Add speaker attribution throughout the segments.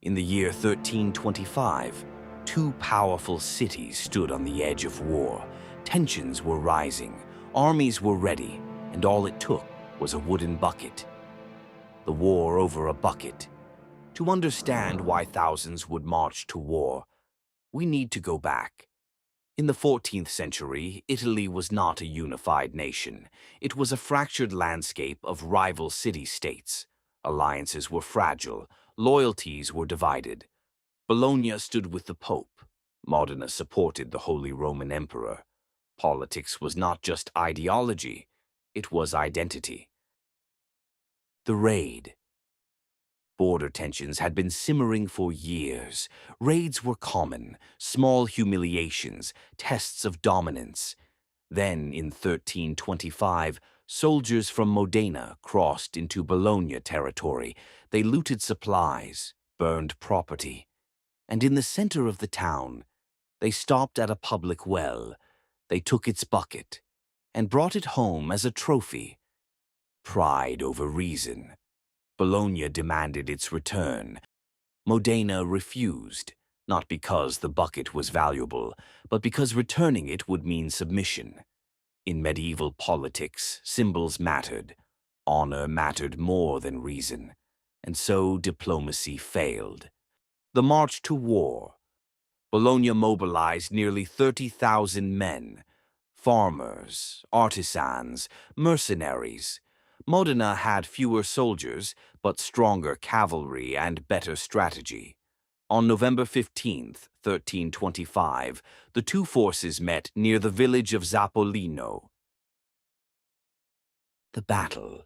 Speaker 1: In the year 1325, two powerful cities stood on the edge of war. Tensions were rising, armies were ready, and all it took was a wooden bucket. The war over a bucket. To understand why thousands would march to war, we need to go back. In the 14th century, Italy was not a unified nation. It was a fractured landscape of rival city-states. Alliances were fragile, loyalties were divided. Bologna stood with the Pope. Modena supported the Holy Roman Emperor. Politics was not just ideology, it was identity. The raid. Border tensions had been simmering for years. Raids were common, small humiliations, tests of dominance. Then, in 1325, soldiers from Modena crossed into Bologna territory. They looted supplies, burned property. And in the center of the town, they stopped at a public well. They took its bucket and brought it home as a trophy. Pride over reason. Bologna demanded its return. Modena refused, not because the bucket was valuable, but because returning it would mean submission. In medieval politics, symbols mattered. Honor mattered more than reason, and so diplomacy failed. The march to war. Bologna mobilized nearly 30,000 men, farmers, artisans, mercenaries. Modena had fewer soldiers, but stronger cavalry and better strategy. On November 15th, 1325, the two forces met near the village of Zappolino. The battle.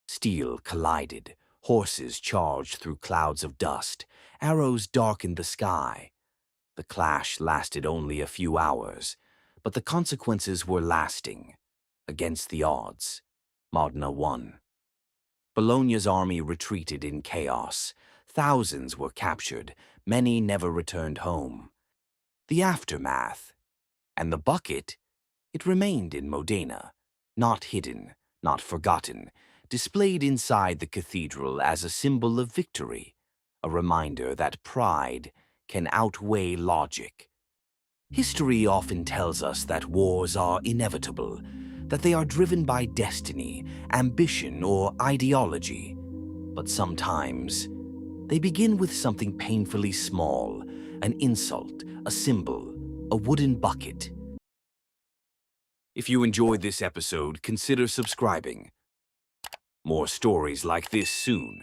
Speaker 1: Steel collided, horses charged through clouds of dust, arrows darkened the sky. The clash lasted only a few hours, but the consequences were lasting. Against the odds, Modena won. Bologna's army retreated in chaos. Thousands were captured, many never returned home. The aftermath. And the bucket? It remained in Modena, not hidden, not forgotten, displayed inside the cathedral as a symbol of victory, a reminder that pride can outweigh logic. History often tells us that wars are inevitable, that they are driven by destiny, ambition, or ideology. But sometimes, they begin with something painfully small, an insult, a symbol, a wooden bucket. If you enjoyed this episode, consider subscribing. More stories like this soon.